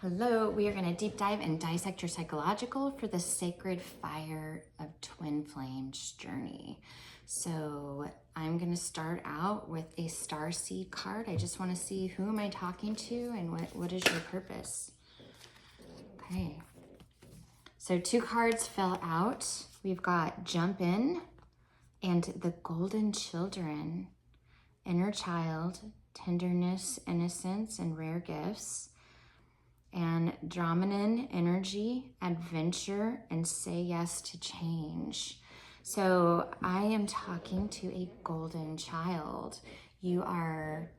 Hello, we are going to deep dive and dissect your psychological for the sacred fire of twin flames journey. So I'm going to start out with a star seed card. I just want to see who am I talking to and what is your purpose. Okay. So 2 cards fell out. We've got jump in and the golden children, inner child, tenderness, innocence, and rare gifts. And Dramanin energy, adventure, and say yes to change. So I am talking to a golden child. You are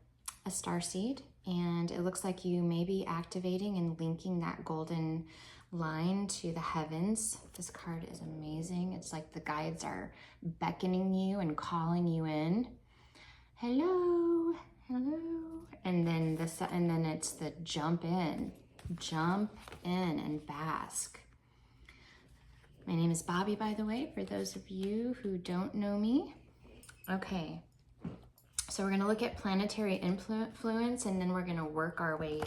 a starseed, and it looks like you may be activating and linking that golden line to the heavens. This card is amazing. It's like the guides are beckoning you and calling you in. Hello, hello. And then it's the jump in. Jump in and bask. My name is Bobby, by the way, for those of you who don't know me. Okay, so we're going to look at planetary influence, and then we're going to work our way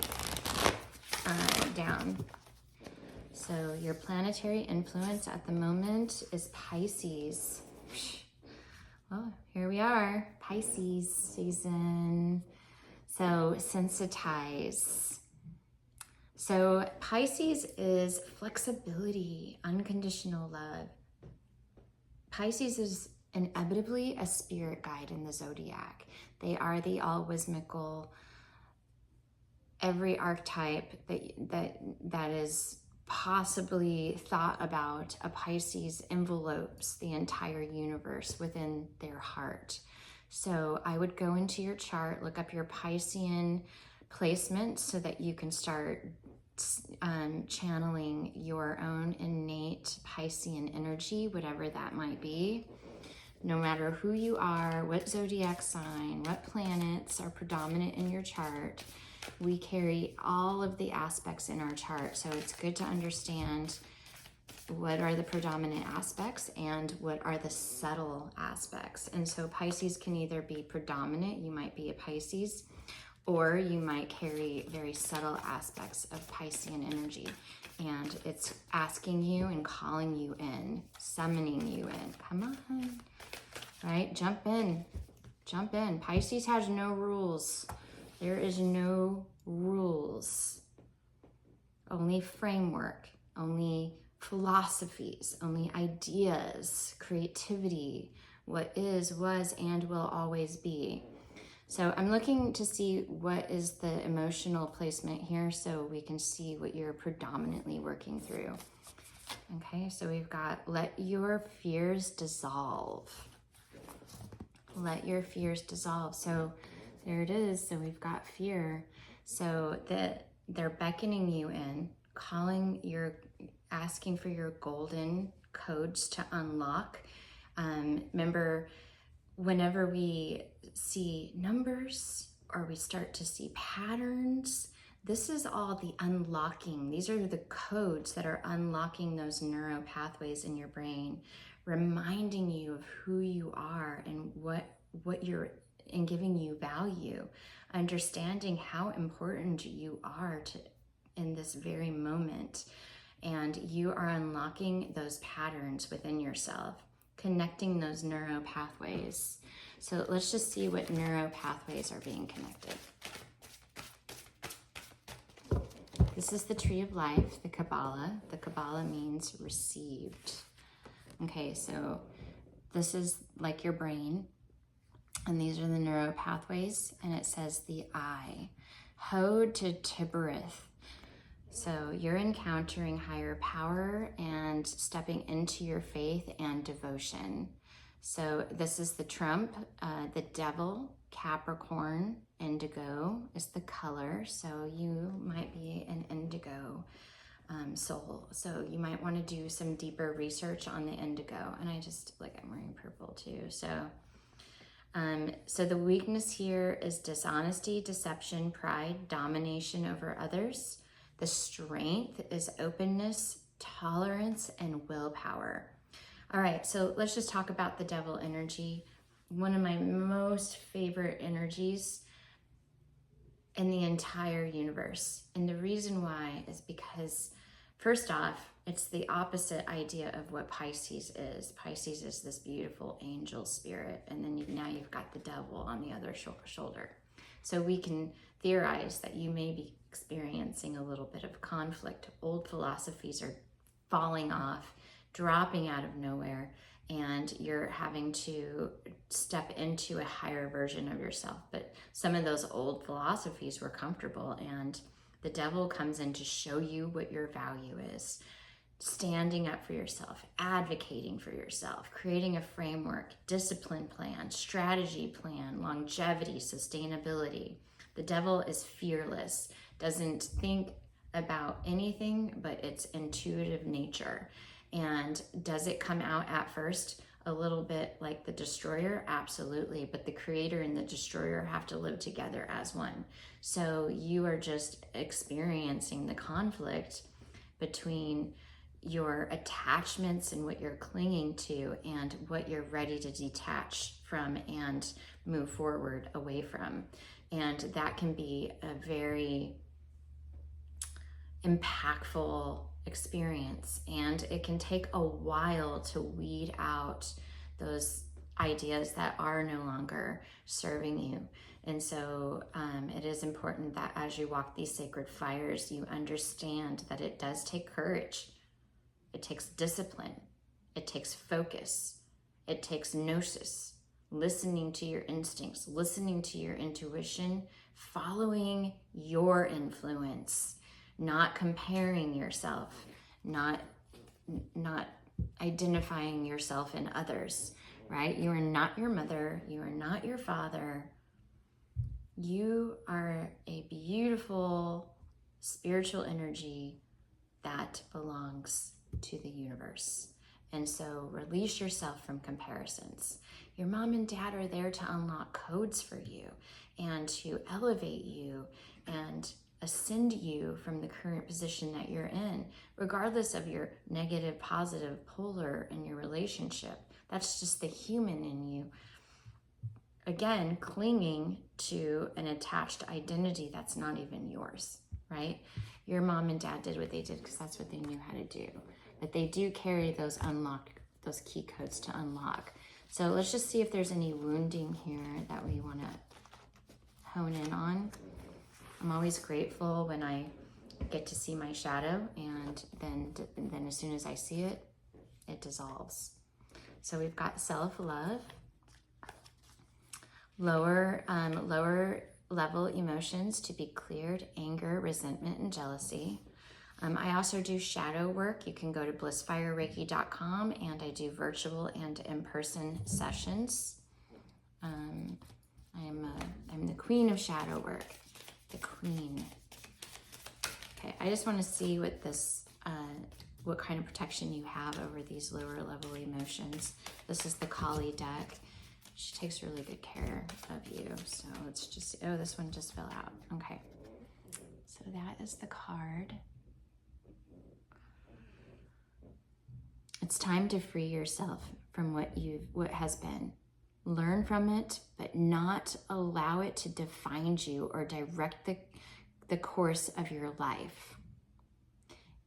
down. So your planetary influence at the moment is Pisces. Well, here we are, Pisces season. So sensitize. So Pisces is flexibility, unconditional love. Pisces is inevitably a spirit guide in the zodiac. They are the all-wismical, every archetype that is possibly thought about. A Pisces envelopes the entire universe within their heart. So I would go into your chart, look up your Piscean placement so that you can start channeling your own innate Piscean energy, whatever that might be. No matter who you are, what zodiac sign, what planets are predominant in your chart, we carry all of the aspects in our chart. So it's good to understand what are the predominant aspects and what are the subtle aspects. And so Pisces can either be predominant, you might be a Pisces, or you might carry very subtle aspects of Piscean energy. And it's asking you and calling you in, summoning you in. Come on, right? Jump in, jump in. Pisces has no rules. There is no rules. Only framework, only philosophies, only ideas, creativity, what is, was, and will always be. So I'm looking to see what is the emotional placement here so we can see what you're predominantly working through. Okay, so we've got let your fears dissolve. Let your fears dissolve. So there it is. So we've got fear. So they're beckoning you in, asking for your golden codes to unlock. Remember, whenever we see numbers or we start to see patterns, this is all the unlocking. These are the codes that are unlocking those neural pathways in your brain, reminding you of who you are and what you're, and giving you value, understanding how important you are in this very moment. And you are unlocking those patterns within yourself, connecting those neuro pathways. So let's just see what neuro pathways are being connected. This is the tree of life, the Kabbalah. The Kabbalah means received. Okay, so this is like your brain, and these are the neuro pathways, and it says the I. Hod to Tibereth. So you're encountering higher power and stepping into your faith and devotion. So this is the trump, the devil, Capricorn, indigo is the color. So you might be an indigo soul. So you might want to do some deeper research on the indigo. And I'm wearing purple too. So the weakness here is dishonesty, deception, pride, domination over others. The strength is openness, tolerance, and willpower. All right, so let's just talk about the devil energy. One of my most favorite energies in the entire universe. And the reason why is because, first off, it's the opposite idea of what Pisces is. Pisces is this beautiful angel spirit, and then now you've got the devil on the other shoulder. So we can theorize that you may be experiencing a little bit of conflict. Old philosophies are falling off, dropping out of nowhere, and you're having to step into a higher version of yourself. But some of those old philosophies were comfortable, and the devil comes in to show you what your value is. Standing up for yourself, advocating for yourself, creating a framework, discipline plan, strategy plan, longevity, sustainability. The devil is fearless, doesn't think about anything but its intuitive nature. And does it come out at first a little bit like the destroyer? Absolutely. But the creator and the destroyer have to live together as one. So you are just experiencing the conflict between your attachments and what you're clinging to and what you're ready to detach from and move forward away from. And that can be a very impactful experience, and it can take a while to weed out those ideas that are no longer serving you. And so it is important that as you walk these sacred fires, you understand that it does take courage. It takes discipline. It takes focus. It takes gnosis, listening to your instincts, listening to your intuition, following your influence, not comparing yourself, not identifying yourself in others, right? You are not your mother. You are not your father. You are a beautiful spiritual energy that belongs to the universe. And so release yourself from comparisons. Your mom and dad are there to unlock codes for you and to elevate you and ascend you from the current position that you're in, regardless of your negative, positive, polar in your relationship. That's just the human in you. Again, clinging to an attached identity that's not even yours, right? Your mom and dad did what they did because that's what they knew how to do. But they do carry those those key codes to unlock. So let's just see if there's any wounding here that we want to hone in on. I'm always grateful when I get to see my shadow, and then as soon as I see it, it dissolves. So we've got self-love, lower level emotions to be cleared, anger, resentment, and jealousy. I also do shadow work. You can go to blissfirereiki.com, and I do virtual and in-person sessions. I'm the queen of shadow work, the queen. Okay, I just want to see what this, what kind of protection you have over these lower level emotions. This is the Kali deck. She takes really good care of you. So let's just, oh, this one just fell out. Okay, so that is the card. It's time to free yourself from what has been. Learn from it, but not allow it to define you or direct the course of your life.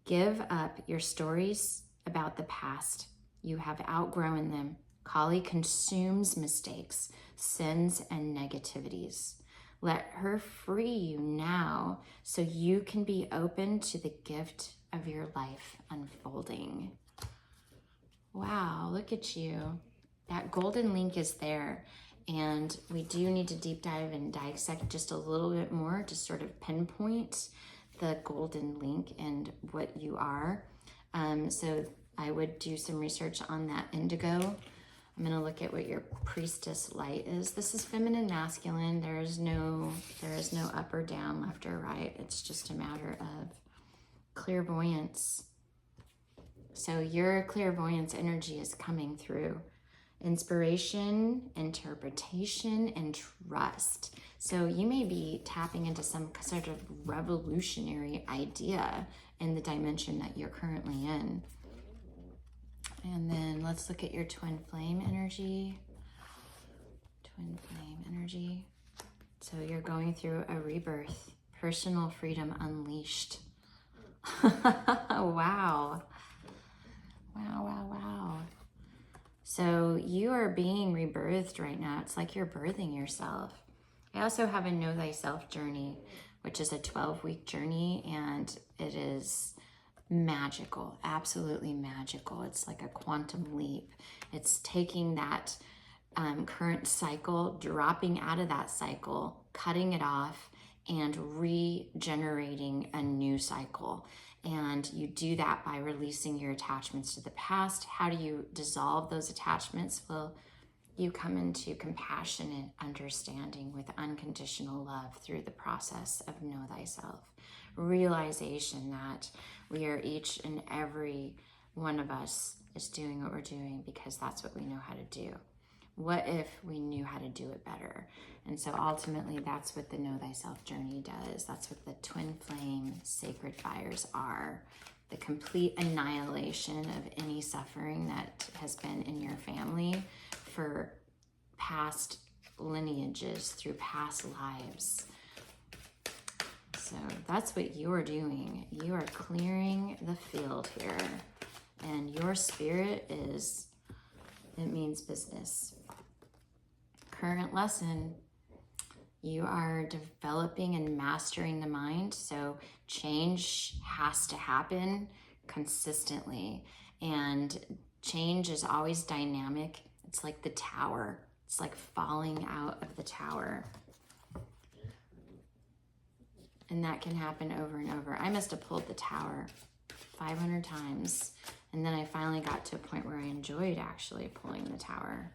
Give up your stories about the past. You have outgrown them. Kali consumes mistakes, sins, and negativities. Let her free you now so you can be open to the gift of your life unfolding. Wow, look at you. That golden link is there, and we do need to deep dive and dissect just a little bit more to sort of pinpoint the golden link and what you are. So I would do some research on that indigo. I'm going to look at what your priestess light is. This is feminine, masculine. There is no up or down, left or right. It's just a matter of clairvoyance. So your clairvoyance energy is coming through. Inspiration, interpretation, and trust. So you may be tapping into some sort of revolutionary idea in the dimension that you're currently in. And then let's look at your twin flame energy. Twin flame energy. So you're going through a rebirth, personal freedom unleashed. Wow. Wow, wow, wow. So you are being rebirthed right now. It's like you're birthing yourself. I also have a Know Thyself journey, which is a 12-week journey, and it is magical, absolutely magical. It's like a quantum leap. It's taking that current cycle, dropping out of that cycle, cutting it off, and regenerating a new cycle. And you do that by releasing your attachments to the past. How do you dissolve those attachments? Well, you come into compassionate understanding with unconditional love through the process of Know Thyself. Realization that we are each and every one of us is doing what we're doing because that's what we know how to do. What if we knew how to do it better? And so ultimately, that's what the Know Thyself journey does. That's what the twin flame sacred fires are. The complete annihilation of any suffering that has been in your family for past lineages, through past lives. So that's what you're doing. You are clearing the field here. And your spirit is, it means business. Current lesson, you are developing and mastering the mind. So change has to happen consistently. And change is always dynamic. It's like the tower. It's like falling out of the tower. And that can happen over and over. I must have pulled the tower 500 times. And then I finally got to a point where I enjoyed actually pulling the tower.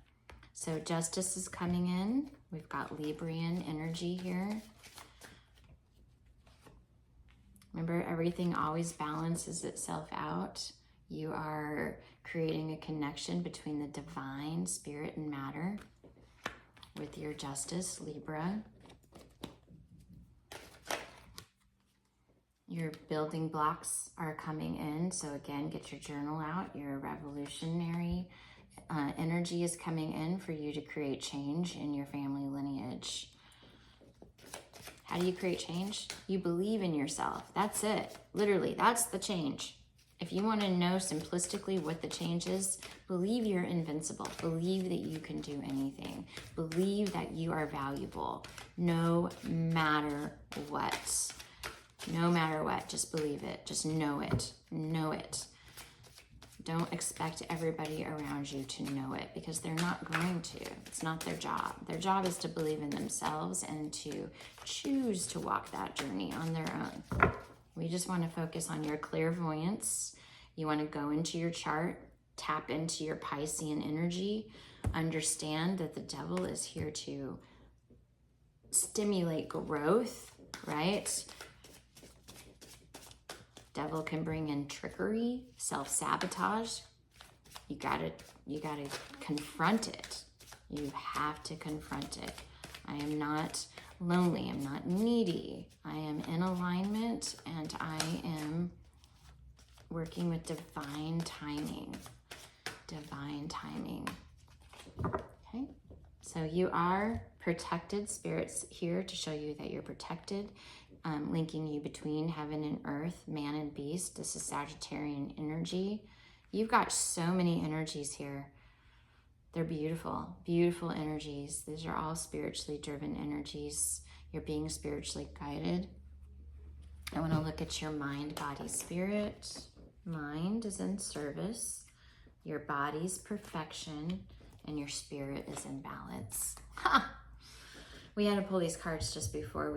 So justice is coming in. We've got Librian energy here. Remember, everything always balances itself out. You are creating a connection between the divine, spirit, and matter with your justice, Libra. Your building blocks are coming in. So again, get your journal out. Your revolutionary energy is coming in for you to create change in your family lineage. How do you create change? You believe in yourself. That's it. Literally, that's the change. If you want to know simplistically what the change is, believe you're invincible. Believe that you can do anything. Believe that you are valuable no matter what. No matter what, just believe it. Just know it. Know it. Don't expect everybody around you to know it because they're not going to. It's not their job. Their job is to believe in themselves and to choose to walk that journey on their own. We just want to focus on your clairvoyance. You want to go into your chart, tap into your Piscean energy, understand that the devil is here to stimulate growth, right? Devil can bring in trickery, self-sabotage. You gotta confront it. You have to confront it. I am not lonely. I'm not needy. I am in alignment and I am working with divine timing. Divine timing. Okay. So you are protected. Spirit's here to show you that you're protected. Linking you between heaven and earth, man and beast. This is Sagittarian energy. You've got so many energies here. They're beautiful, beautiful energies. These are all spiritually driven energies. You're being spiritually guided. I want to look at your mind, body, spirit. Mind is in service. Your body's perfection. And your spirit is in balance. Ha! We had to pull these cards just before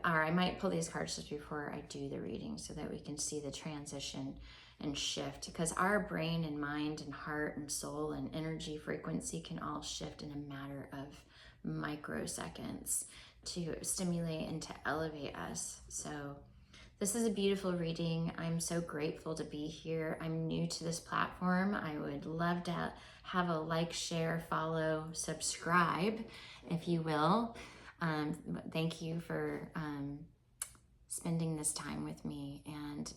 I might pull these cards just before I do the reading so that we can see the transition and shift, because our brain and mind and heart and soul and energy frequency can all shift in a matter of microseconds to stimulate and to elevate us. So this is a beautiful reading. I'm so grateful to be here. I'm new to this platform. I would love to have a like, share, follow, subscribe, if you will. Thank you for spending this time with me. And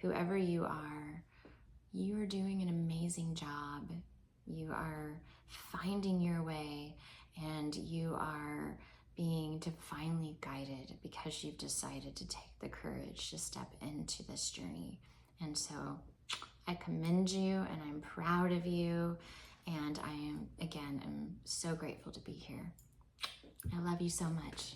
whoever you are doing an amazing job. You are finding your way and you are being divinely guided because you've decided to take the courage to step into this journey. And so I commend you and I'm proud of you. And I am, again, I'm so grateful to be here. I love you so much.